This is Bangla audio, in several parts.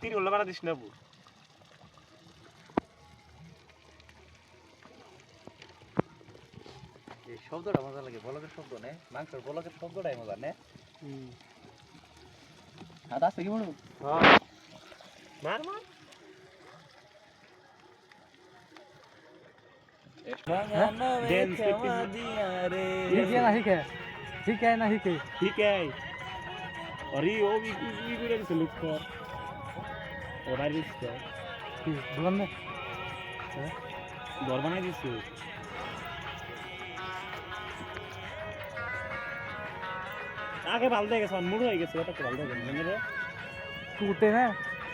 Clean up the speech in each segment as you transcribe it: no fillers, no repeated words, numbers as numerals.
তিন হলে বানা দিস না বু এই শব্দটা মজা লাগে বলকের শব্দ নে মাংসের বলকের শব্দটাই মজা নে হাত আছে কি বড় হ্যাঁ মার মার डांस ठीक है नहीं के ठीक है नहीं के ठीक है और ये वो भी गुरन से लुक कर और बाहर दिसते बुलंद में घर बनाई दिसते आगे भाल देगा सन मुड़ हो गया तो भाल देगा मैंने रे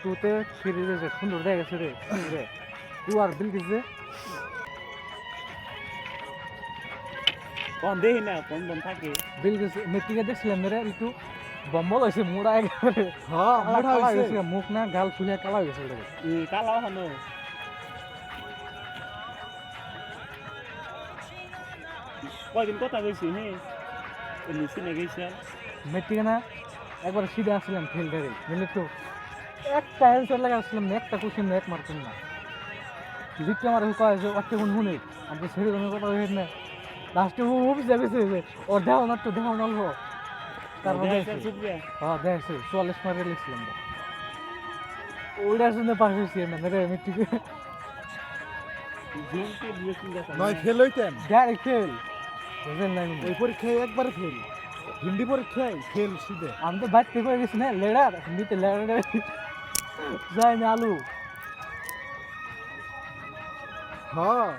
टूटे फिर से सुंदर देगा सरे रे तू আর বিল কিসে কোন দেই না কোন দম থাকে বিল কিসে মেটিকে দেখছিলাম রে একটু বম্বল হইছে মুড়া একবারে হ্যাঁ মোটা হইছে মুখ না গাল ফুলে কালা হইছে রে কালা হনো কয়দিন কথা কইছি হে নিচে না গেছে মেটিকে না একবার সিধা আসলাম ফেল ধরে বুঝলি তো একটা অ্যানসার লাগা আসলাম না একটা কোশ্চেন এক মারতেন না জিজ্ঞাসা আমার কয় যে অত কোন হুনে আমি ছেড়ে দেওয়ার কথা হইছে না লাস্টে ও বুঝে গেছে ওর দেহ না তো দেহ নলব তারপর হ্যাঁ দেখছে 44 মারে লিখছিলাম ওইটার জন্য পাস হয়েছি না রে মেট্রিকে নয় ফেল হইতেন ডাইরেক্ট ফেল বুঝলেন না ওই পরীক্ষায় একবার ফেল হিন্দি পরীক্ষায় ফেল সিধে আমি তো বাইতে করে গেছি না লেডার হিন্দিতে লেডার যাই না আলু হ্যাঁ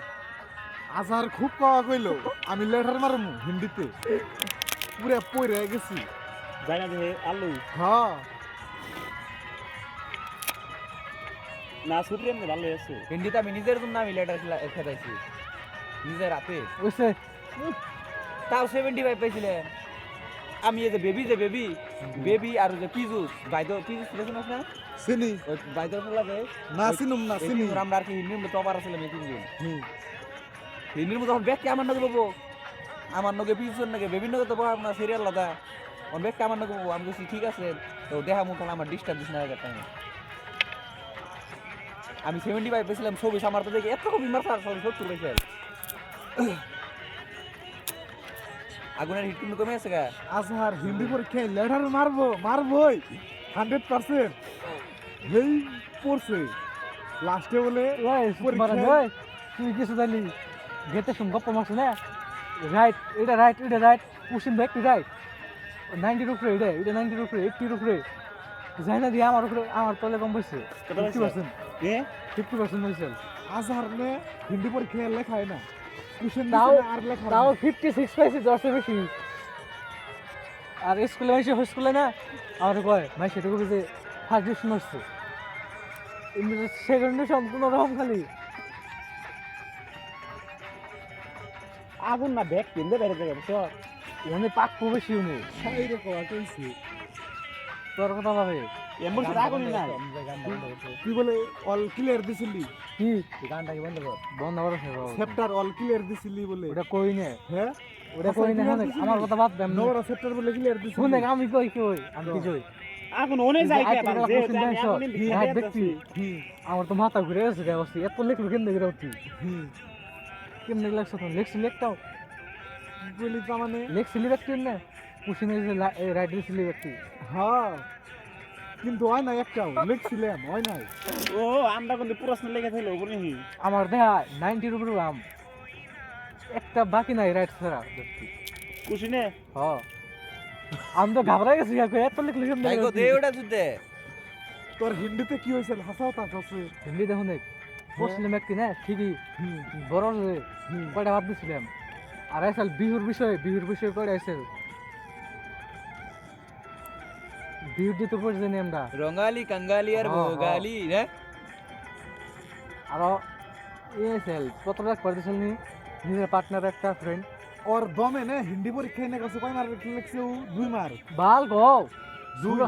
আজার খুব কওয়া কইলো আমি লেটার মারমু হিন্দিতে পুরা পইরা গেছি যাই না দেখে আলু হ্যাঁ না সুপ্রিম নে ভালো আছে হিন্দিতে আমি নিজের জন্য আমি লেটার খেলাইছি নিজের হাতে ওইসে তাও 75 পাইছিলেন আমি এই যে বেবি বেবি আর যে পিজুস পিজুস দেখুন না চিনি ওই বাইদর ফলাবে না চিনুম না চিনি আমরা আর কি হিন্দির মতো টপার ছিলাম এই তিনজন হিন্দির মতো ব্যাগ কে আমার নাকি বলবো আমার নগে পিজুসের নাকি বেবির নগে তো আপনার সিরিয়াল লাদা ওর ব্যাগ কে আমার নাকি বলবো আমি বলছি ঠিক আছে তো দেখা মুখ আমার ডিস্টার্ব দিস না একটা টাইমে আমি 75 পেয়েছিলাম 24 আমার তো দেখে এত কম মার স্যার 70 পেয়েছে আগুনের হিট কিন্তু কমে আছে গা আজহার হিন্দি পরীক্ষায় লেটার মারবই 100% হেই পড়ছে লাস্টে বলে পরীক্ষা তুই কিছু জানি গেতে শুন গপ্প মারছ না রাইট এটা right pushing back to right 90 উপরে এটা 90 উপরে 80 উপরে যাই না দিয়ে আমার উপরে আমার তলে কম বসছে 50% এ 50% হইছে আজহার নে হিন্দি পরীক্ষায় লেখায় না কোশ্চেন তাও আর লেখা তাও 56 পাইছে 10 বেশি আর স্কুলে স্কুলে না আমার কয় ভাই সেটা কবে যে ফার্স্ট ডিভিশন আসছে সেকেন্ড ডিভিশন কোনো রকম খালি আগুন না ব্যাগ কিনতে বেরে যাবে তো উনি পাক বেশি উনি এই রকম আছেছি তোর কথা ভাবে এমন আগুন না তুই বলে অল ক্লিয়ার দিছিলি কি গানটা কি বন্ধ কর বন্ধ করে ফেলো চ্যাপ্টার অল ক্লিয়ার দিছিলি বলে ওটা কই নে হ্যাঁ ওটা কই না আমার কথা বাদ দেন নবরা চ্যাপ্টার বলে ক্লিয়ার দিছিলি শুনে আমি কই আমি কি কই আগুন ওনে যাই কে আগুন দেখছি আমার তো মাথা ঘুরে গেছে রে অবস্থা এত লেখলো কেন দেখে উঠি কেমনে লাগছে তো লেখছি লেখটাও বলি তো মানে লেখছিলি ব্যক্তি না পুষিনে রাইট দিছিলি ব্যক্তি হ্যাঁ কিন্তু হয় না একটাও লিখছিলাম হয় নাই ও আমরা কিন্তু প্রশ্ন লিখে থাকলে ওপরে হি আমার দেখা 90 এর উপরে আম একটা বাকি নাই রাইট ছাড়া ব্যক্তি কুশিনে হ্যাঁ আমি তো ঘাবড়ে গেছি এত লিখলি কেন তাই গো দে ওটা জুতে তোর হিন্দিতে কি হয়েছিল হাসাও তা কাছে হিন্দি দেখুন মুসলিম ব্যক্তি না ঠিকই বড় কয়টা ভাব দিছিলাম আর আসল বিহুর বিষয় কয়টা আসল বিহুর দিতে পড়ছে জানি আমরা রঙালি কাঙ্গালি আর ভোগালি না আরো এসেল কত রাখ পড়তেছিল নি নিজের পার্টনার একটা ফ্রেন্ড ওর দমে না হিন্দি পরীক্ষায় না কাছে কয় মার লিখছে ও 2 মার বাল গো জুড়ো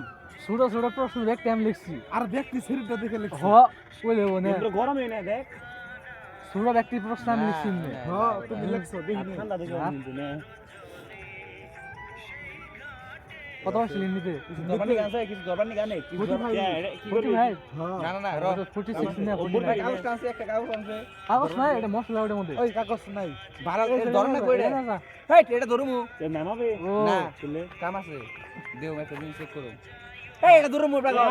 ছোট প্রশ্ন দেখ টাইম লিখছি আর ব্যক্তি শরীরটা দেখে লিখছি হ কইলে বনে কিন্তু গরম হই না দেখ ছোট ব্যক্তি প্রশ্ন আমি লিখছি না হ্যাঁ তুমি লিখছো দেখি ঠান্ডা দেখো কিন্তু না কত পারছিলেন নিতে দরবার নিয়ে আছে কিছু দরবার নিয়ে গানে কিছু 45 কি 45 হ্যাঁ না না না 46 না ওর ভাই কাগজ টানছে একটা কাগজ আনছে কাগজ নাই এটা মশলা ওটার মধ্যে ওই কাগজ নাই ভাড়া ধরে না কইরে হেই এটা ধরমু নামাবে ও না চলে কাম আছে দেও একটা জিনিস চেক করো এই এটা ধরমু ব্রাগা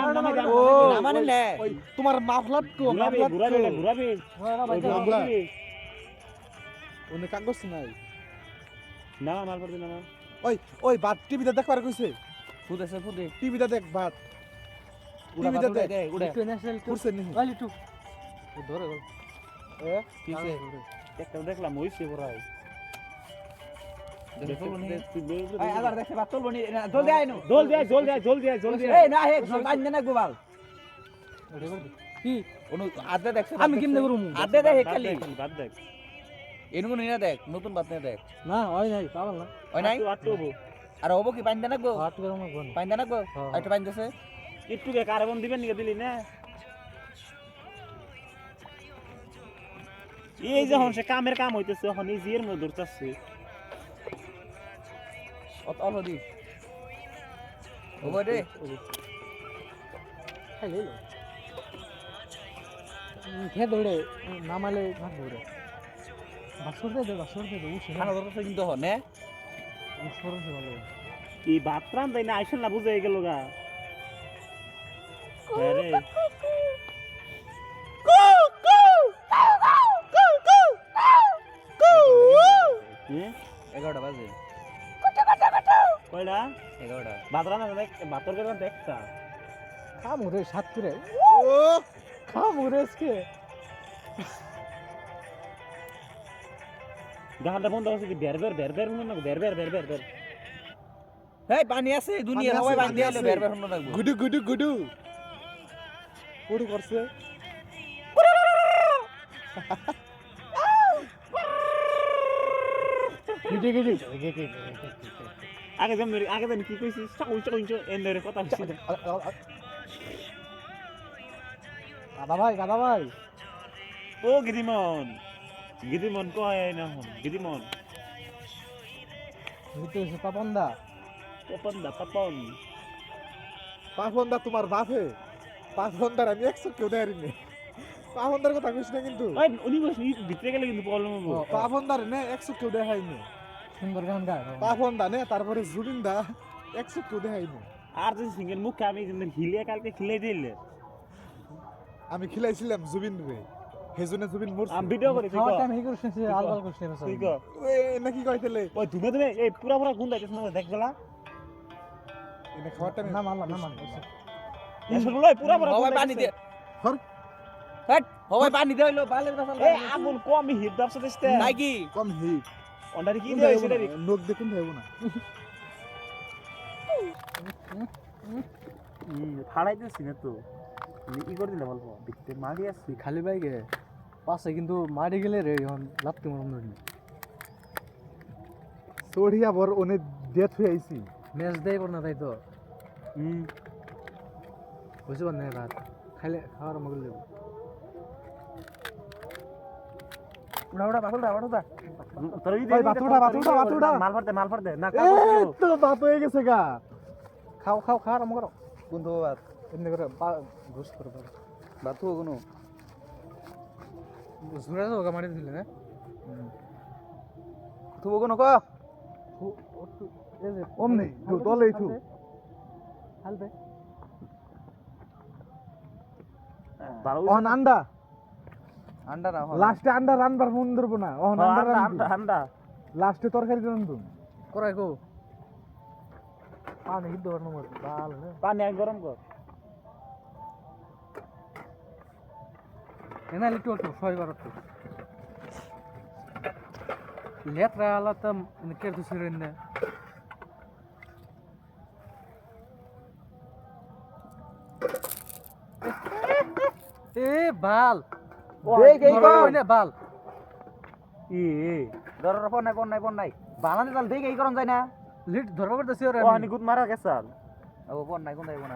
ও না মানে না ওই তোমার মাফলার কো ঘুরাবে মাফলার ঘুরাবে ঘুরাবে ওই মামলা ওনে কাগজ নাই না মাল পড়তে না ওই ওই বাত টিভিতে দেখবার কইছে ফুদেছে ফুদে টিভিতে দেখ বাত উড়া টিভিতে উড়া দেখ দে উড়া একটু ন্যাশনাল টু করছে নি ওয়ালি টু ধরে গেল কিসে একটা দেখলাম ওই সে ভরাই এই আবার দেখে বাত চলবো নি জলদি আইনো জল দে জল দে জল দে জল দে এই না হে জল আইন না গোবাল কি অনু আদে দেখছ আমি কেমনে করব আদে দেখে খালি বাদ দেখ এনুগো নিনা দেখ নতুন বাত না দেখ না হয় নাই পাগল না ওই নাই আটকে হবো আর হবো কি পাইন দেনা গো হাত করে আমার গন পাইন দেনা গো হ্যাঁ। একটা পাইন দেছে একটু কে কার্বন দিবেন নিকে দিলি না এই যখন সে কামের কাম হইতেছে এখন এই জিয়ের মধ্যে ধরতেছে অত অল দি হবো রে খাই লইলো কে দৌড়ে নামালে না দৌড়ে বাসর দে উঠে খানা ধরতে কিন্তু হ নে উঠে ভালো কি ভাত রান তাই না আইসেন না বুঝে গেল গা আরে হ্যাঁ 11টা বাজে কয়টা 11টা ভাত রান্না দেখ ভাতর করে দেখতা খাম রে সাত করে ও খাম রে আজকে গানটা বন্ধ করছে কি বের শুনুন না বের এই পানি আছে দুনিয়া পানি সবাই আছে, পানি দিয়ে পানি বের আছে। বের হন্ন লাগবো গুডু গুডু গুডু গুডু করছে গিজে আগে যেন কি কইছিস চাউল এন্ডের কথা হইছে গাদা ভাই ও গিদিমন কয় না হন গিদিমন ভিতরে এসে পাপন্দা পাপন পাফন্দা তোমার বাপে পাফন্দার আমি 100 কেউ দেয়নি পাফন্দার কথা কইছ না কিন্তু ওই উনি কইছে ভিতরে গেলে কিন্তু প্রবলেম হবে পাফন্দার নে 100 কেউ দেখাইনি সুন্দর গান গায় পাফন্দা নে তারপরে জুবিনদা 100 কেউ দেখাইনি আর যদি সিঙ্গেল মুখে আমি কিন্তু হিলে কালকে খিলে দিলে আমি খিলাইছিলাম জুবিন রে হেজুনে জুবিন মোর আমি ভিডিও করি তুই খাওয়ার কর টাইম হি করছিস আলবাল করছিস তুই কর ওই নাকি কইতেলে ওই তুমি এই পুরা গুণ যাইতেছ না দেখ গলা এনে খাওয়াটা না মানলাম এসব লই পুরা সবাই পানি দিয়ে হর হট সবাই পানি দিয়ে হইলো বালের কথা এই আগুন কম হিট দাবছ দিতে নাই কি কম হিট অন্ডারি কি দেই সেটা নোক দেখুন থাকবো না ফাড়াইতেছি না তো ই করে দিলে বলবো দেখতে মারি আসছি খালি বাইকে পাশে কিন্তু মারি গেলে রে এখন লাত্তি মরম ধরি সোড়িয়া বর ওনে ডেথ হয়ে আইছি ম্যাচ দেয় না তাই তো হুম বুঝতে পার না রাত খাইলে খাওয়ার মগল দেবো উড়া বাটুটা তোর ই ভাই, বাতুড়া। মাল ফাড়তে না এ তো বাত হয়ে গেছে গা খাও খাওয়ার মগল কোন তো বাত এমনি করে ঘুষ করে বাত তো কোনো ঝুড়ে তো মারি দিলে না তো কোনো ক অমনি দলেই থু হালবে ভালো অহন আন্ডা আন্ডা না লাস্টে আন্ডা রানবার মন ধরবো না অহন আন্ডা রানবি ঠান্ডা লাস্টে তরকারি রানবো করাই গো পানি হিদ্ধ করার নম্বর ভালো না পানি এক গরম কর এনা লিটু একটু ছয়বার একটু লেত্রা আলাদা কের তো সিরেন না এ বাল দেখ এই ধরো না বাল ই দরর ফোন নাই বালানে চাল দেখ এই করন যায় না লিট ধরবা করতেছি ওরে ও হানি গুদ মারা গেছাল ও ফোন নাই কোন না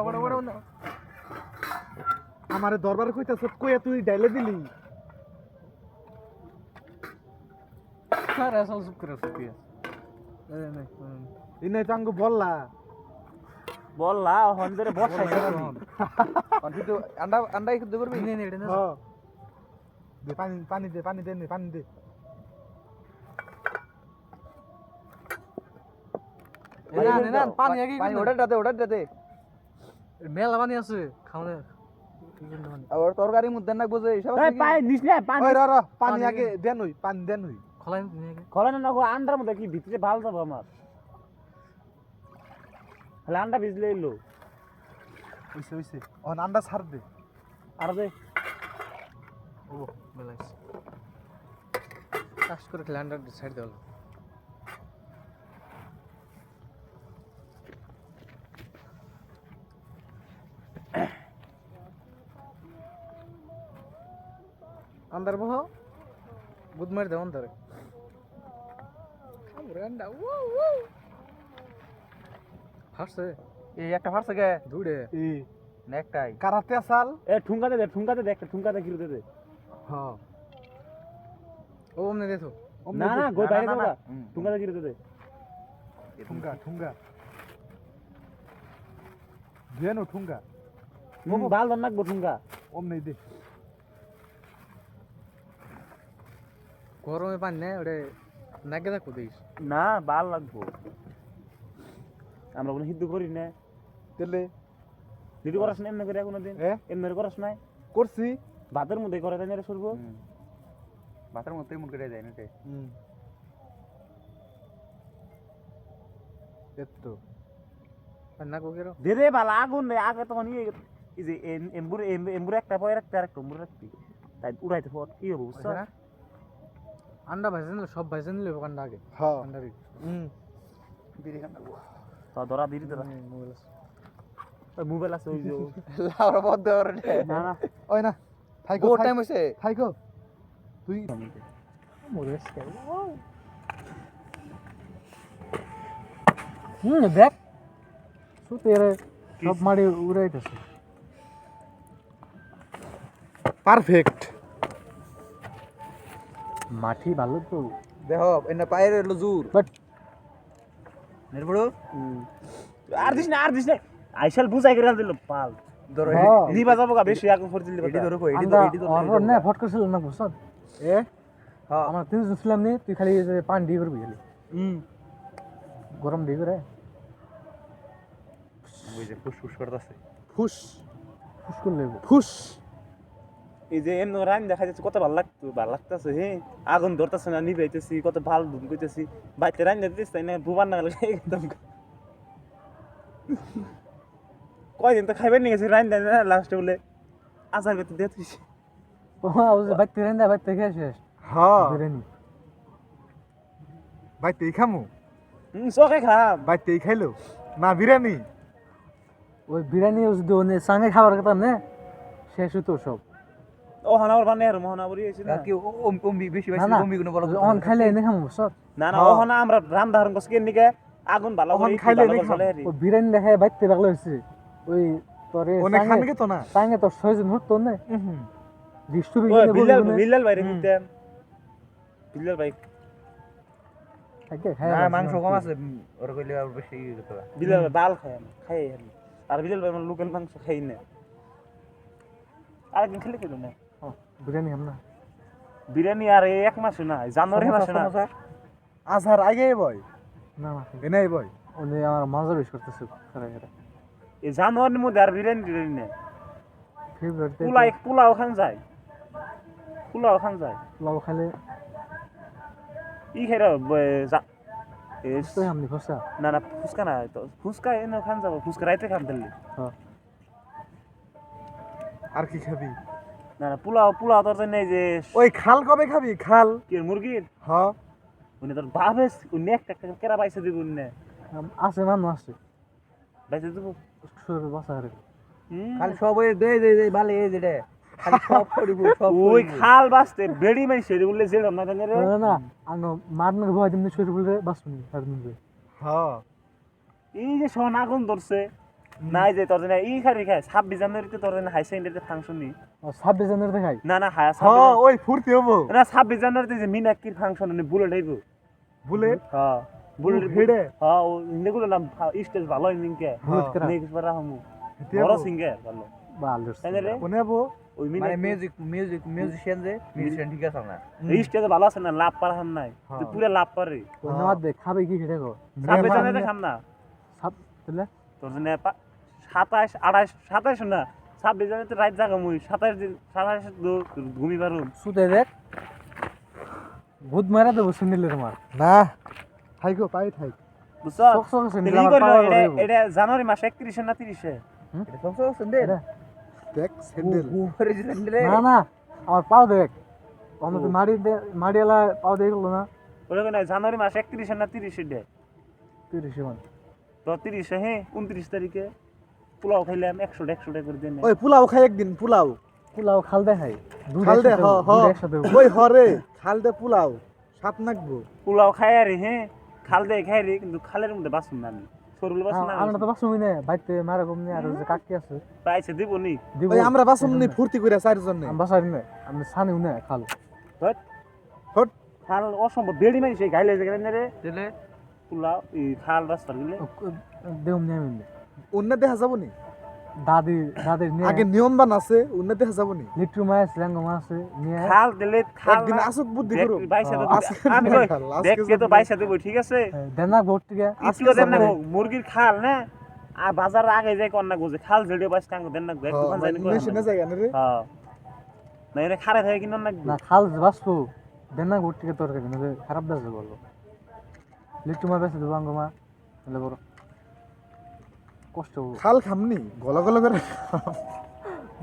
ওড়া আমারে দরবার কইতাছ কইয়া তুই ডাইলে দিলি স্যার আসল সুপ করে সুপিয়া এই নাই ইনে চাঙ্গ বললা বললা হন্দরে বসাই আমি অন কিন্তু আন্ডা একটু করবি নে নে এটা না হ্যাঁ দে পানি দে পানি দে না পানি আগে পানি ওটা দে মেলা পানি আছে খাওনে আর তরকারির মধ্যে না বুঝে সব এই পাই নিস না পানি ওই র পানি আগে দেন হই পানি দেন হই খলাই নে আগে কলানো না গো আন্ডার মধ্যে কি ভিতরে ভাল যাব আমার তাহলে আন্ডা ভিজলে এলো হইছে অন আন্ডা ছাড় দে আর দে ও মেলাইস কাজ করে ল্যান্ডার সাইড দাও अंदर बहो बुध मार दे अंदर हमरे अंडा वो फारसे এই একটা ফারছে গে ধুড়ে ই নেকটাই কারাতে আসাল এ ঠুঙ্গাতে দে একটা ঠুঙ্গাতে গিরতে দে হ্যাঁ ও हमने देखो না না গো বাইরে না, যাবা না। ঠুঙ্গাতে গিরতে দে ঠুঙ্গা দেন ঠুঙ্গা ভাল দন নাকবো ঠুঙ্গা ওম নেই দে গরমে পানি নেই ওরে নাগে দেখো দিস না ভাল লাগবো আমরা কোনো হিদ্ধ করি না তেলে দিদি করাস না এমনি করে কোনোদিন এ এমনি করাস নাই করছি ভাতের মধ্যে করে তাই না সরবো ভাতের মধ্যে মন করে যায় না রে এতো আর নাগো কেরো দে দে ভাল আগুন রে আগে তখন এই যে এমবুর একটা পয়ের একটা আরেকটা এমবুর রাখবি তাই উড়াইতে পর কি হবে বুঝছো अंडा भाजन सब भाजन ले अंडा आगे হ্যাঁ अंडा रे বিড়ি খান লাগবো তা ধরা দিদি তোরা মোবাইল আছে ওই যে লাউরা বদ্ধ করে রে না না ওই না থাইকো বহুত টাইম হইছে থাইকো তুই मोरेस के देख सो तेरे सब मारी उड़ाइतेছে পারফেক্ট মাটি ভালো তো দেখো এনে পায়ের এলো জোর বাট নির্বড় আর দিস না আইসাল বুঝাই করে দিল পাল ধরো হ্যাঁ। নিবা যাবো গা বেশি আগুন করে দিলে এডি ধরো কো এডি আমরা ধরো এডি ধরো আর না ফট করছিল না বুঝছ এ হ্যাঁ আমরা তিনজন ছিলাম নি তুই খালি এই যে পানি দিয়ে করবি খালি গরম দিয়ে করে ওই যে ফুসফুস করতেছে ফুস ফুস করলে ফুস এই যে এমন রান দেখা যাচ্ছে কত ভালো লাগতেছে হ্যাঁ আগুন ধরতেছে না নিবাইতেছি কত ভালো ধুম কইতেছি বাইতে রান দিতেছি তাই না বুবার না গেলে একদম কয়দিন তো খাইবার নিয়ে গেছি রান দেয় না লাস্টে বলে আচার করতে দিয়ে তুই ও যে বাইতে রেন্দা বাইতে খেয়ে শেষ হ্যাঁ বিরিয়ানি বাইতে খামু চকে খাম বাইতে খাইলো না বিরিয়ানি ওই বিরিয়ানি যদি ওনে সঙ্গে খাবার কথা না শেষ হতো সব ও হানাবার বানে আর মহানাবরি হয়েছে না কি ওম বেশি না বেশি না কমবি কোনো বলো অন খাইলে এনে খামু সব না না ও হানা আমরা রান ধারণ করছি কেন নিকে আগুন ভালো করে খাইলে ভালো নি করে চলে ও বিরিয়ানি দেখায় বাইতে ভালো হইছে ওই তোরে অনেক খানগে তো না সঙ্গে তো ছয়জন হতো না ডিস্ট্রিবিউট ওই করে বিল্লাল বলবো বিল্লাল বাইরে দিতেন বিল্লাল ভাই খাই না মাংস কম আছে ওর কইলে আর বেশি হতো বিল্লাল ভাই বাল খায় না খাই আর বিল্লাল ভাই আমার লোকাল মাংস খাই না আরেকদিন খেলে খেলো না বিরিয়ানি হাম না বিরিয়ানি আর এই এক মাসে না জানুয়ারি মাসে না আসার আগে বয় না না এনাই বয় ওনে আমার মজা বেশ করতেছে খারাপ খারাপ এই জানুয়ারির মধ্যে আর বিরিয়ানি না ফেভারিট পোলাও খান যায় লাউ খাইলে ই খেরা তো আমনি ফসা না না ফুচকা না তো ফুচকা এনে খান যাবো ফুচকা রাইতে খান দিল্লি হ্যাঁ আর কি খাবি না না পোলাও তোর জন্য এই যে ওই খাল কবে খাবি খাল কি মুরগির হ্যাঁ উনি তোর ভাবেস উনি একটা কেরা বাইসে দিব উনি আছে মানুষ আছে বাইসে দিব শুরু বাসা রে খালি সব ওই দে দে দে ভালো এই যেটা খালি সব করিব সব ওই খাল বাসতে বেড়ি মাইছে বললে যে না জানি রে না না আনো মারনের ভয় দিন শুরু বলে বাসুনি আর দিন হ্যাঁ এই যে সোনা আগুন ধরছে নাই যে তোর জন্য ই খারি খায় 26 জানুয়ারিতে তোর জন্য হাই সেকেন্ডারিতে ফাংশন নি 26 জানুয়ারি দেখাই না না হায়া হ্যাঁ ওই ফুর্তি হবো না 26 জানুয়ারিতে যে মিনাকির ফাংশন নি বুলেট আইবো বুলেট হ্যাঁ বুলেট হেডে হ্যাঁ ও নেগুলো নাম স্টেজ ভালো নিনকে বুলেট করা নেক্সট বার হামু বড় সিঙ্গার ভালো ভালো তাই না রে কোনে বো ওই মানে মিউজিক মিউজিশিয়ান যে মিউজিশিয়ান ঠিক আছে না স্টেজ ভালো আছে না লাভ পার হাম নাই তুই পুরো লাভ পারে ধন্যবাদ দে খাবে কি সেটা গো সাবে জানে দেখাম না সাপ তাহলে তোর জন্য 27 28 27 না 26 জানে তো রাত জাগা মুই 27 দিন 27 ঘুমি পারুম সুতে দেখ ভূত মারা দেবো সুনীলের মার না থাইকো পাই থাইক বুঝছ শখ শখ সুনীল এই আমার করলো পাওয়ার এটা হইবো। এটা জানুয়ারি মাস 31 না 30 এটা সব সব সেন্ডেল এটা? দেখ স্যান্ডেল উপরে যে সেন্ডেল না না আমার পাও দেখ আমরা তো মাড়িয়ালা পাও দেখলো না ওরে না জানুয়ারি মাস 31 না 30 ডে 30 মান তো 30 হ্যাঁ 29 তারিখে পোলাও খাইলাম 100 টাকা করে দেন ওই পোলাও খাই একদিন পোলাও পোলাও খাল দেখাই খাল দে হ হ একসাথে ওই হরে খাল দে পোলাও সাত নাকবো পোলাও খাই আরে হ্যাঁ খাল দিয়ে খাই রে কিন্তু খালের মধ্যে বাসুন না আমি সরুল বাসুন না আমরা তো বাসুমি না বাইতে মারা কম নেই আর ওই যে কাকি আছে পাইছে দিব নি দিব ওই আমরা বাসমনি ফুর্তি করে চারজন নে আমি বাসাই না আমি সানি না খাল হট হট খাল অসম্ভব বেড়ি মারি সেই গাইলে যে গেলেন রে দিলে পোলাও এই খাল রাস্তা গেলে দেউম নিয়ে আমি অন্য দেখা যাব নি দাদির নিয়ে আগে নিয়ম বান আছে অন্য দেখা যাব নি লিট্টু মাছ ল্যাঙ্গো মাছ আছে নিয়ে খাল দিলে খাল একদিন আসুক বুদ্ধি করো বাইসা দেব আজকে আমি না কই, খাল, আজকে দেখকে তো যাবো। বাইসা দেব ঠিক আছে দেনা ভোট থেকে আজকে দেন না মুরগির খাল না আর বাজার আগে যাই কন্যা গোজে খাল ঝেড়ে বাইস টাঙ্গ দেন না এক দোকান যাই মেশিনে জায়গা না রে হ্যাঁ না এর খারে থাকে কিনা না না খাল বাসবো দেনা ভোট থেকে তরকারি না খারাপ দাস বলবো লিট্টু মাছ বেশি দেবো আঙ্গমা তাহলে বড় কষ্ট হবো। খাল খামনি গলা গলা করে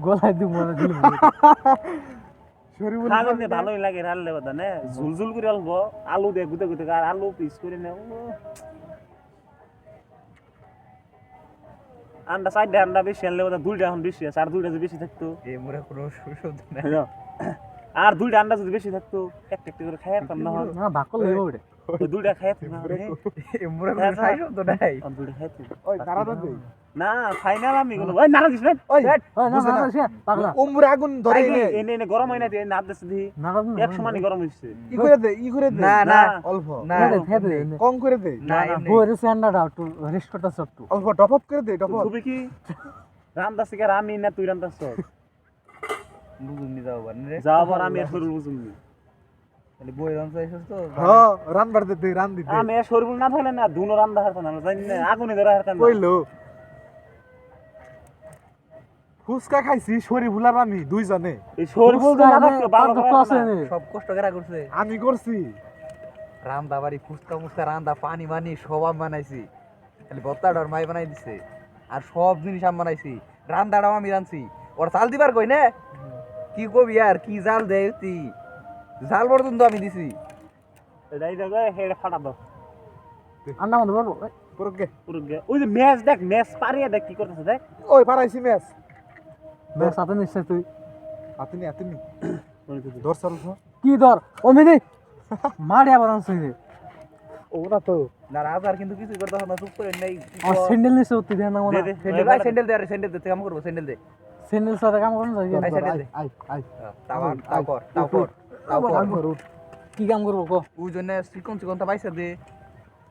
গলায় দিব মানে দিল সরি বলি খাল এমনি ভালোই লাগে রান্নলে বাদা না ঝুলঝুল করে অল্প আলু দিয়ে গুতে গুতে আর আলু পিস করে না আন্ডা সাইডে আন্ডা বেশি আনলে বাদা দুইটা এখন বেশি আছে আর দুইটা যদি বেশি থাকতো এই মোরে কোনো শব্দ নাই হ্যাঁ। আর দুইটা আন্ডা যদি বেশি থাকতো একটা একটা করে খাই আর না হয় না বাকল লাগবে ওটা ওই দুইটা খাই না এই মোরে কোনো ঠাই শব্দ নাই দুইটা খাই ওই নারাদা দেই না ফাইনাল আমি কোনো ওই নারা দিস না ওই ওই না বুঝে না না। না পাগলা উমরে আগুন ধরে নে এনে এনে গরম হয় না দিয়ে নাপ দিস দি না এক সমানই গরম হইছে ই করে দে না না অল্প না ফেদে কম করে দে না বইরে স্যান্ডার্ড আউট রেস্ট করতে সব তো অল্প টপ আপ করে দে টপ আপ খুবই কি রামদাস কে আমি না তুই রামদাস বুঝুন নি যাও বান রে যাবার আমি এর শরীর বুঝুনি তাহলে বই রান চাইছস তো হ্যাঁ রান বার দে রান দি দে আমি এর শরীর না থাকলে না দুনো রান্দা হারতাম না জানি না আগুনে ধরা হারতাম না কইলো ফুসকা খাইছি শরী ভুলার আমি দুইজনে এই শরীর বলতে না থাকতো ভালো করে ক্লাসে না। নেই সব কষ্ট করে করছে আমি করছি রান্দা বাড়ি ফুচকা মুচকা রান্দা পানি মানি সব আমি বানাইছি খালি ভত্তাটার মাই বানাই দিছে আর সব জিনিস আমি বানাইছি রান্দাটাও আমি রাঁধছি ওর চাল দিবার কই না কি কবি আর কি জাল দেয় তুই জাল পর্যন্ত আমি দিছি এটাই দেখো হেড ফাটা দাও আন্না মধ্যে বলবো পুরো গে পুরো গে ওই যে ম্যাচ দেখ ম্যাচ পারিয়ে দেখ কি করতেছে দেখ ওই পারাইছি ম্যাচ বেশ সাথে নিশ্চয় তুই আতিনি ধর সাল কি ধর অমিনি মারি আবার আনছিস ওরা তো না রাজার কিন্তু কিছু করতে হবে না চুপ করে নেই আমার স্যান্ডেল নিছে উত্তি দেন না দে দে স্যান্ডেল ভাই স্যান্ডেল দে আরে স্যান্ডেল দে কাম করবো স্যান্ডেল দে স্যান্ডেল সাথে কাম করুন যাই আই স্যান্ডেল দে আই আই তাও কর কি কাম করবো কো ওই জন্য চিকন চিকনটা পাইছে দে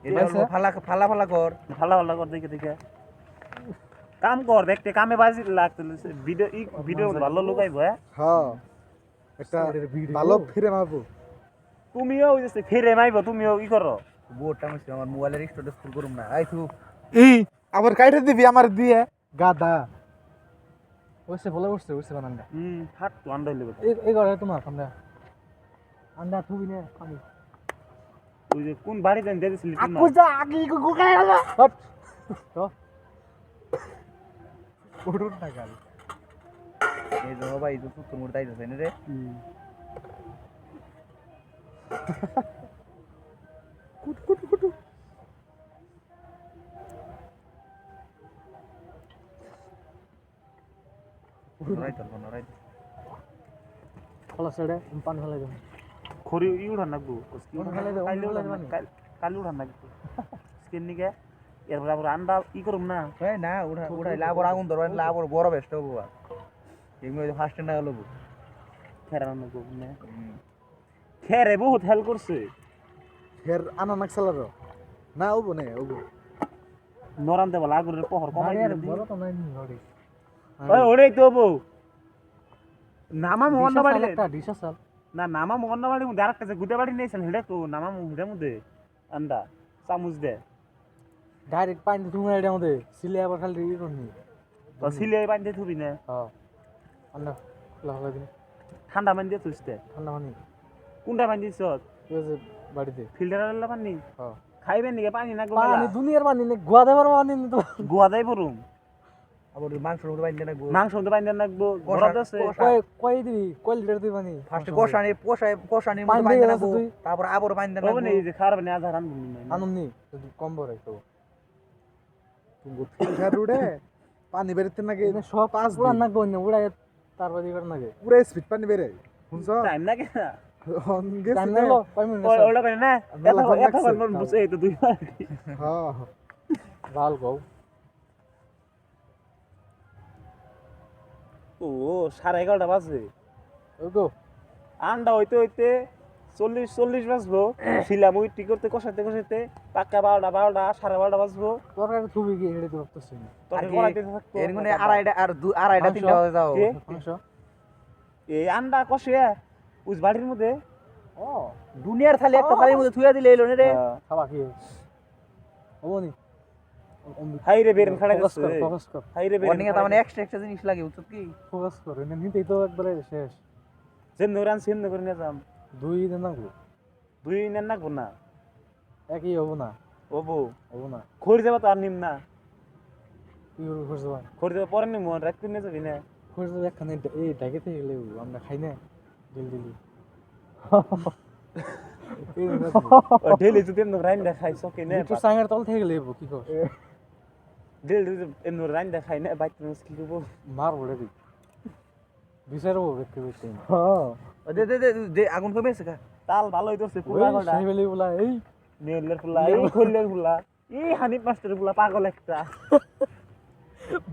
এটা পাইছে? ফালা ফালা ফালা কর ভালো ভালো কর দেখে দেখে কাম কর দেখতে কামে বাজি লাগতেছে ভিডিও ভালো লুকাইব হ্যাঁ হ্যাঁ একটা ভালো ফিরে মারবো তুমিও ওই যে ফিরে মাইব তুমিও ই করো বোর্ডটা আমি আমার মোবাইলের স্টোরেজ ফুল করুম না আই থু ই আবার কাইটে দিবি আমার দিয়ে গাদা ওইসে বলে উঠছে বানান্দা হাট তো আন্ডা হইলে এই ঘরে তোমার আন্ডা আন্ডা থুবি না আমি ওই যে কোন বাড়ি দেন দিয়ে দিছিলি তুই যা আগে গোকাই গেল হট তো ওড়ুন না গাল এই যে ভাই এই যে তুই মোর তাই আছে রে কুট কুট কুট রাইট রাইট খোলা ছেড়ে পানি ফেলে দেবো খড়ি ই উঠান নাকবো উঠান ফেলে দে, উঠান ফেলে দিবানি। কালি উঠান নাকবো স্কিন নিকে এরপর আবার আন্ডা ই করুম না এই না উঠাই লাবর আগুন ধরবেন লাবর বড় বেস্ট হবো আর এগুলো ফার্স্ট না হলো খেরা নাকবো না খেরে বহুত হেল্প করছে ফের আনা নাকসালার না ওবো নে ওবো নরান দেবো আগুনের পহর কমাই গাড়ি আর দিলে বড় তো নাই নি গাড়ি ওই ওরেই তো বউ নামা মোহন বাড়ি একটা ডিশা সাল না নামা মোহন বাড়ি মধ্যে আরেকটা যে গুদে বাড়ি নিয়েছেন হেডে তো নামা হেডের মধ্যে আন্ডা চামচ দে ডাইরেক্ট পানি তুমি এর মধ্যে সিলে আবার খালি ই করনি তো সিলিয়াই পানি দিয়ে থুবি না হ্যাঁ আন্না লাগা দিন ঠান্ডা পানি দিয়ে থুসতে ঠান্ডা পানি কোনটা পানি দিছ এই যে বাড়িতে ফিল্টার পানি হ্যাঁ খাইবেন নাকি পানি না পানি দুনিয়ার পানি নে গোয়া দেবার পানি নে তো গোয়া যাই পড়ুম আবার মাংসের মধ্যে বাইন্দে রাখবো মাংস মধ্যে পানি দিয়ে রাখবো কষা- ঘরত আছে কষা। কয় দিবি কয় লিটার দিবি পানি ফার্স্টে কষানির পানি মধ্যে বাইন্দে দিয়ে রাখবো তুই? তারপর আবার বাইন্দে হবে রাখবো না এই যে খারাপ না আধার আনবো আনন্দ নি কম বড় একটু তুমি ফিল্টার উড়ে পানি বেরোতে নাকি এনে সব পাঁচ পুরা দিন। নাক বন্য উড়াই তারপর দিবার নাগে পুরো স্পিড পানি বেরে শুনছ টাইম লাগে না টাইম লাগলো কয় মিনিট ওই ওলা করে না মেলা এত বার এত লাগছে। বার বুঝে এই তো দুই বার হ্যাঁ ভাল গো ও 11:30 বাজে ওই গো আন্ডা হইতে হইতে 40 বাজবো ছিলাম উইটি করতে কষাতে কষাতে পাক্কা 12টা 12:30 বাজবো তরকারি খুবই কি হেড়ে তো ভাবতেছি তখন কি? কড়াইতে থাকতো এর গুনে আড়াইটা মাংস? 3টা বাজে যাও কে? মাংস এই আন্ডা কষে উস বাড়ির মধ্যে ও দুনিয়ার থালি একটা থালির মধ্যে থুয়া দিলে এলো রে খাবা কি ওনি হাই রে বেরেন খাড়া ফোকাস গেছে কর ফোকাস কর হাই রে ওর নিয়ে বেরেন তার মানে এক্সট্রা জিনিস লাগে বুঝছো কি ফোকাস কর এনে নিতেই তো একবারে শেষ যেন নরান সেন করে নিয়ে যাম দুই দিন লাগলো দুই নেন নাকবো না একই হবো না ও বউ হবো না খড়ি যাবো তো আর নিম না কি করবো খোঁজ দেবা খড়ি যাবো পরে নিম রাত করে নিয়ে যাবি না খোঁজ দেবা একখানে এই ডাকে থেকে গেলে আমরা খাই না দিল দিলি ও ডেলি যদি এমন রাইন দেখাই সকে না একটু সাঙ্গের তল থেকে গেলে কি কর ডেলি যদি এমন রাইন দেখাই না বাইক মুশকিল করবো মার বলে দি বিচারবো ব্যক্তি ব্যক্তি হ্যাঁ দে দে দে দে আগুন কমে আছে কা তাল ভালোই ধরছে ওই পুরা গড়া সেই বেলে বলা এই নেলের ফুলা এই খল্লের ফুলা এই হানিফ মাস্টারের ফুলা পাগল একটা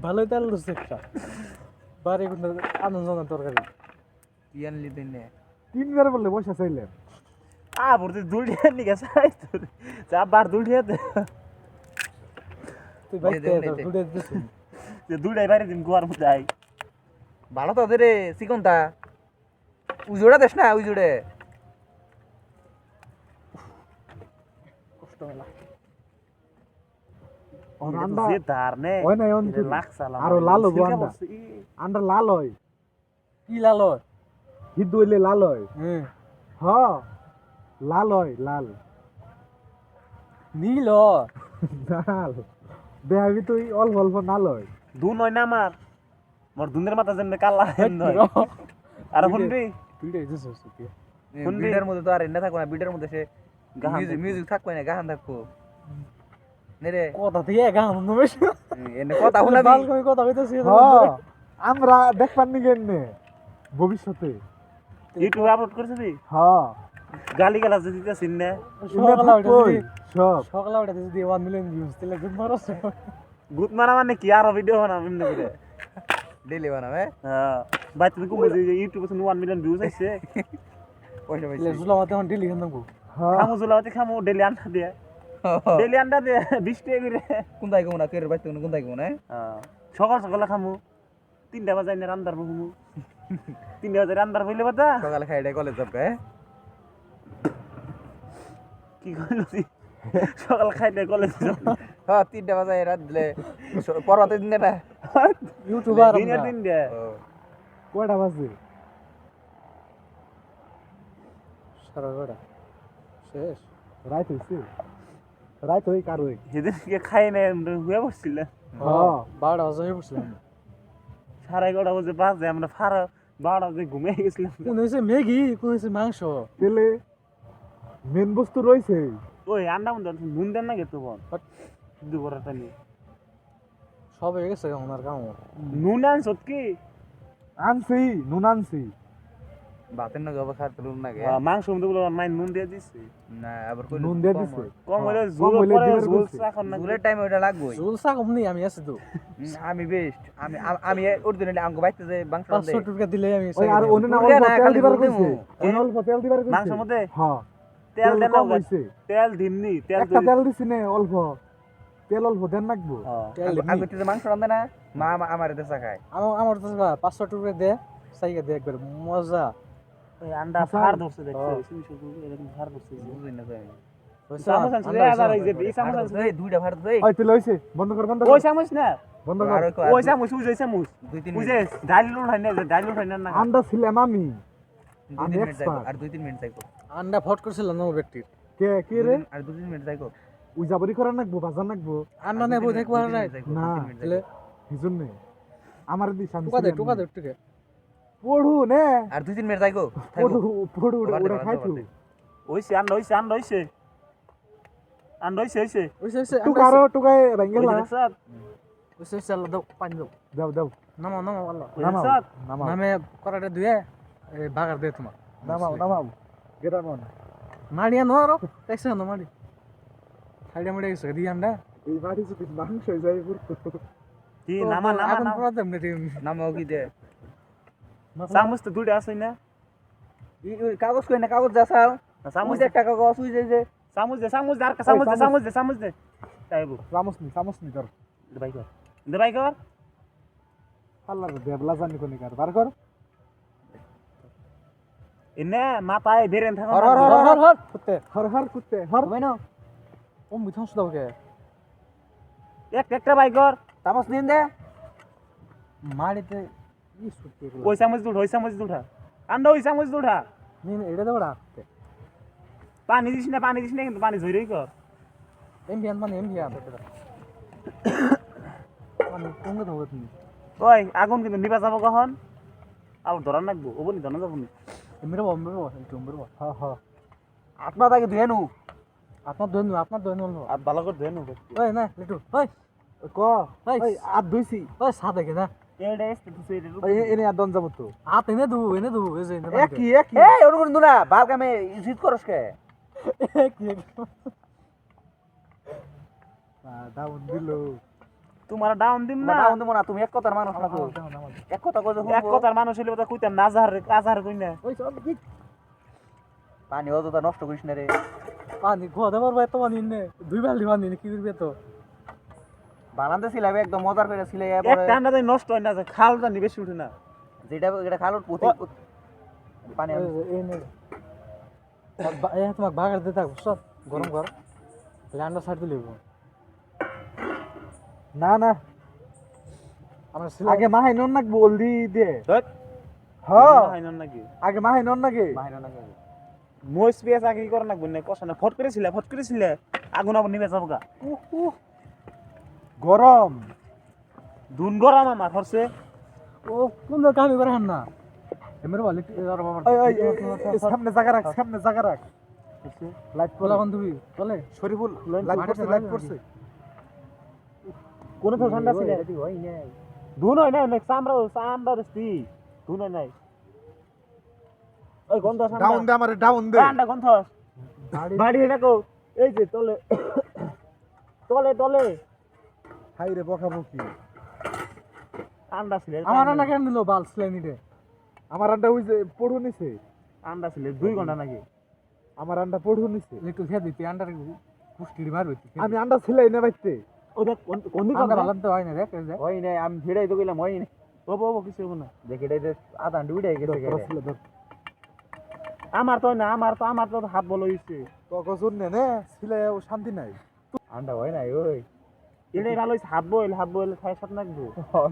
ভালোই তেল ধরছে একটা বারে কিন্তু আনন্দ জানা তরকারি কি আনলি তুই নে তিনবার বললে পয়সা চাইলেন ভরতে দুলটিয়া নিকে চাই তোর যা বার দুলটিয়া দে তুই বাইক দে, দে, দে। দুটো দিছিস যে দুলটাই বাইরে দিন গোয়ার মধ্যে আই ভালো তো দে রে চিকনটা উজোড়া দেশ না উজোড়ে কষ্ট হলা ওর এটা তো আন্ডা যে ধার নে হয় না অন লাখ সালাম আরো লাল হবো আন্ডা আন্ডা লাল হয় কি লালো হিন্দু হইলে লাল হয় হ্যাঁ হ্যাঁ লাল হয় লাল নীল লাল দেখাবি তুই অল্প অল্প নাল হয় দু নয় না আমার মোর দুনের মাথা যেন কালা হেন নয় আর শুনবি দুইটা দিছিস কি শুনবি? বিটার মধ্যে তো আর এনে থাকবো না বিটার মধ্যে সে গাহান মিউজিক মিউজিক থাকবে না গাহান থাকবো নে রে কথা থেকে গান নবেশ এনে কথা শুনাবি বাল কই কথা কইতাছি হ্যাঁ আমরা দেখবার নি কেনে ভবিষ্যতে ইউটিউবে আপলোড করছিস হ্যাঁ গালি গালা যদি দিতেছিস না সকালে কই উঠে সব সকালে উঠে যদি 1 মিলিয়ন ভিউজ তাহলে গুড মারাস গুত মারা মানে কি আরো ভিডিও বানাম এমনি করে ডেলি বানাবে হ্যাঁ ভাই তুমি কম বুঝি ইউটিউবে 1 মিলিয়ন ভিউজ আইছে পয়সা তাহলে পাইছি জুলা মাতে হন ডেলি খান নাকবো হ্যাঁ খামু জুলাওতে খামু ডেলি আন্ডা দিয়ে ডেলি আন্ডা দিয়ে 20 টাকা করে কোন দাই কোন না কের বাইতে কোন দাই কোন সকাল সকালে খামু 3টা বাজে না রান্দার বহুমু 3টা বাজে রান্দার বইলে বাদা সকালে খাই কলেজ যাবে কি কইলছি সকাল খাইলে কলেজ হ্যাঁ 3টা বাজে রাত দিলে পরবর্তী দিন না ইউটিউবার দিনের দিন দে কয়টা বাজে সারা বেড়া শেষ রাত হইছে রাত হই কার হই সেদিনকে খাই না হয়ে পড়ছিল হ্যাঁ 12টা বাজে বসলাম 11:30 বাজে বাজে আমরা 12টা বাজে ঘুমিয়ে গেছিলাম কোন হইছে ম্যাগি কোন হইছে মাংস তেলে মেন বস্তু রইছে ওই আন্ডা মন্দ নুন দেন না গেতো বল দুপুরটা নি সব হয়ে গেছে ওনার কাম নুন আনছত কি আনছি নুন আনছি ভাতের না গবা খাতে লুন না গে মাংস মধ্যে বলে মাই নুন দিয়ে দিছে না আবার কই নুন দিয়ে দিছে কম হইলে কম ঝোল হইলে পরে দিবার ঝোল বলছে। চাখন না জুলের টাইম ওটা লাগবই জুল সা কম নেই আমি আছি তো আমি বেস্ট আমি অরিজিনালি আঙ্গ বাইতে যে বাংশ 500 টাকা দিলে আমি ওই আর অন্য না উড়ে অল্প না, তেল খালি দিবার বলতে কইছে মু। অন্য অল্প তেল দিবার কইছে মাংসের মধ্যে হ্যাঁ তেল দেন না কম হইছে তেল দিমনি তেল একটা তেল দিছি নে অল্প তেল অল্প দেন লাগবো আমি তো মাংস রান্ধে না মা আমার দেশা খায় আমার তো 500 টাকা দে সাইকে দে একবার মজা ওই আন্ডা ফার ধরছে দেখছো শুনি শুনি এরকম ফার ধরছে বুঝলি না ভাই চামচ আনছে রে আবার এই যে এই চামচ আনছে এই দুইটা ভারত ভাই ওই তেল হইছে বন্ধ কর ওই চামচ না বন্ধ কর ওই চামচ ওই চামচ দুই তিন বুঝে ডাল উঠাই না ডাল উঠাই না আন্ডা ছিলাম আমি আমি মিনিট expert। আর 2-3 মিনিট যাইকো আন্ডা ফট করছিল না ব্যক্তির কে কে রে আর 2-3 মিনিট যাইকো উই যাবরি করা লাগবো বাজার লাগবো আন্ডা নেবো দেখবো আর রাইট না তাহলে হিজুন নে আমার দিস আমি টুকা দে টুকে পড়ু নে আর 2-3 মিনিট যাইকো পড়ু পড়ু ওরা খাইতু ওইছে আন্ডা হইছে আন্ডা হইছে আন্ডা হইছে হইছে ওইসে টুকারো টুকাই ভাঙ্গেলা ওইসে আল্লাহ দাও পানি দাও দাও দাও নামাও নামাও আল্লাহ নামাও নামাও নামে করাটা ধুয়ে এই বাগার দে তোমার নামাও নামাও গেটা মন মাড়িয়া নো আরো দেখছ না মাড়ি সাইডে মাড়ি গেছে দি আন্ডা এই বাড়ি যদি মাংস হয়ে যায় পুরো কি নামা নামা এখন নামা পুরো দেম নে নামাও কি দে চামচ তো দুইটা আছে না কাগজ কই না কাগজ যাসাও চামচ একটা কাগজ উই যাই যে চামচ দে চামচ দে আর চামচ দে চামচ দে চামচ দে তাইবো চামচ নি কর দে ভাই কর আল্লাহ দেবলা জানি কোনি কার বার কর এনে মাথায় বেরেন থাকো হর হর হর হর হর কুত্তে হর হর কুত্তে হর ভাই না ও মিথন সুদাও কে একটা ভাই কর তামস নিন দে মাড়িতে ই সুত্তে ওই চামচ দুঠা আন্ডা ওই চামচ দুঠা নিন এটা দাও রাখতে পানি দিস না কিন্তু পানি ঝইরই কর এমবিয়ান মানে এমবিয়ান মানে কোন দাও তুমি ওই আগুন কিন্তু নিবা যাব কখন আর ধরা লাগবো ওবনি ধরা যাব নি মেরো একটু মেরো হ্যাঁ হ্যাঁ আত্মা তাকে ধুয়ে নু আপনার দোন হলো আর ভালো করে ধরে নেবো ওই না লিটু ওই ক ওই ওই আর দুইছি ওই সাদা কে না এটা এসে তুই এটা ওই এনে আর দন যাব তো হাত এনে দু এই যে একই একই এই ওরকম দু না বাল কামে জিত করস কে ডাউন দিল তোমার ডাউন দিম না না না তুমি এক কথার মানুষ না তো এক কথা কই এক কথার মানুষ হইলে কথা কইতাম না আজার কই না ওই সব কি পানি অযথা নষ্ট করিস না রে পানি গোদা পারবে তো পানি নে দুই বালতি পানি কি করবে তো বানাতে ছিলাম একদম মজার করে ছিলে এক ঠান্ডা তাই নষ্ট হয় না খালটা নি বেশি উঠে না যেটা এটা খালো পুঁতি পানি এই নে এই তোমাক বাগার দে থাক সব গরম কর ল্যান্ডার সাইড দিলে না না আমরা আগে মাহাই নন নাক বল দি দে ধত হ্যাঁ হয় না নাকি আগে মাহাই নন নাকি বাইরে না মইস পেঁয়াজ আগে কি করে নাকবো না কষা না ফট করেছিলে আগুন আবার নিবে যাবো গা গরম দুন গরম আমার হরছে ও কোন কামি করে না এমরে বলে আর বাবা ওই ওই সামনে জায়গা রাখ লাইট কোলা কোন তুমি চলে শরীফুল লাইট পড়ছে কোন তো ঠান্ডা ছিল হয় না দুন হয় না অনেক চামড়া রস্তি দুন হয় নাই ওই গন্ধ ডাউন দে আমারে ডাউন দে ঠান্ডা গন্ধ বাড়ি এটা কো এই যে তলে হাই রে বকা বকি ঠান্ডা ছিল আমার না কেন দিল বাল স্লাইনি রে আমার আন্ডা ওই যে পড়ু নিছে ঠান্ডা ছিল 2 ঘন্টা নাকি আমার আন্ডা পড়ু নিছে একটু খেয়ে দিতে আন্ডার পুষ্টি মারবে আমি আন্ডা ছিলাই না বাইতে ও দেখ কোন দিকে আন্ডার ভালো তো হয় না দেখ এই যে হয় নাই আমি ভিড়াই তো কইলাম হয় নাই ও কিছু হবে না দেখি এটাই আধা ঘন্টা উড়ে গেছে আমার তো হাত বল হইছে তো গজুন নে ছিলাই শান্তি নাই আন্ডা হয় নাই ওই এটাই ভালো হইছে হাত বল খাই সাথে নাকবো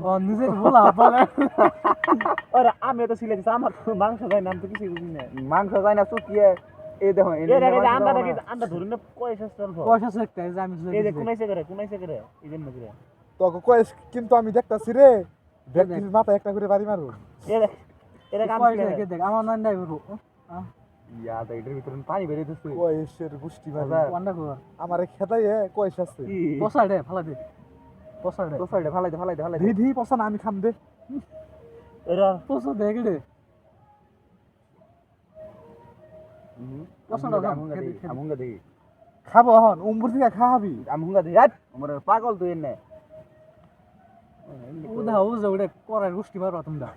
ও নিজে বলা পারে আরে আমি তো ছিলে আমার তো মাংস খাই নাম তো কিছু বুঝি না মাংস যায় না শুকিয়ে এই দেখো আন্ডা ধরে না পয়সা চলবো পয়সা দেখতে যে আমি এই যে কোনাইছে করে এই জন্য করে তো কয়েস কিন্তু আমি দেখতাছি রে ব্যক্তির মাথা একটা করে বাড়ি মারবো এটা কাম পয়সা দেখে দেখ আমার নাম নাই বড় ইয়া তো এটার ভিতরে পানি বেরিয়ে দিচ্ছে কয়েসের গুষ্টি মারি ওয়ান্ডা কর আমারে খেদাই কয়েস আছে পয়সা দে ফালা দে পয়সা দে তো সাইডে ফালাই দে দিদি পছন্দ আমি খাম দে এরা পয়সা দে গেলে পয়সা দাও আমুঙ্গা দেখি খাবো হন উমবুর থেকে খাবি আমুঙ্গা দেখি আমার পাগল তুই এনে উদা উজা ওটা করার গোষ্ঠী পারবা তোমরা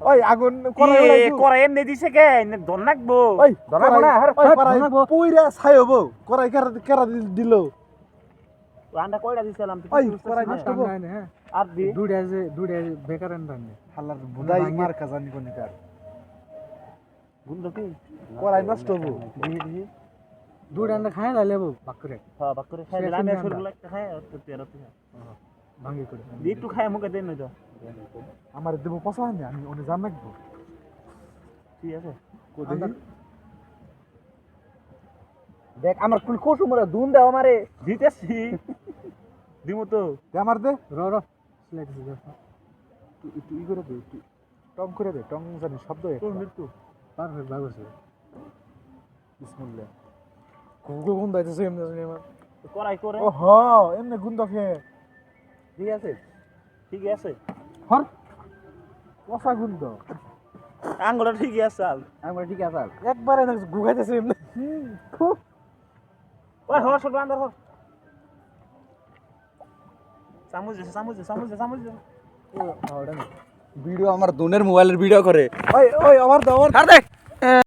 ওই আগুন করাই উড়াইবো। করা এমনি দিছে কে ধর নাকবো ওই ধরাবো না, হ্যাঁ, ওই করাই ধরাবো। পুইরা ছাই হবো করাই কেরা দিল আন্ডা কয়টা দিছিলাম তুই ওই, কিছু বুঝতেছিস করাই না? নষ্ট হবো। হ্যাঁ আর দি দুইটা বেকার আনবানি হালার বুদাই ভাঙে। মার কাজানি কোনিকার গুন্দ কি করাই নষ্ট হবো দিহি দিহি দুইটা আন্ডা খায় না লেবো বাক করে হ্যাঁ বাক করে খাই শেষ দিলাম দিন শুরু আমরা। লাগতে খাই আর তো তেরো তুই ভাঙি করে দি একটু খাই মুখে দেন না তো আমার দেবো পচা হয়নি আমি অনেক জান রাখবো ঠিক আছে আন্ডা- দেখ আমার কুল কোসু মরে দুন দাও আমারে দিতেছি দিমু তো আমার দে র র সিলেক্ট দিছে একটু ই করে দে একটু টং করে দে টং জানি শব্দ তোর মৃত্যু পারফেক্ট ভাগ আছে বিসমিল্লাহ কুকুর কোন দাইতেছে এমনি জানি আমার করাই করে ও হ এমনি গুন্দ খেয়ে ঠিক আছে ঠিক আছে হর পচা গুন্দ আঙ্গুলটা ঠিকই আছে আল আমার ঠিক আছে একবারে না গুগাইতেছে এমনি ওই হর ছোট আন্দার হর চামচ দে চামচ দে চামচ দে চামচ দে ওটা না ভিডিও আমার দোনের মোবাইলের ভিডিও করে ওই ওই আমার দাও আমার ছাড় দে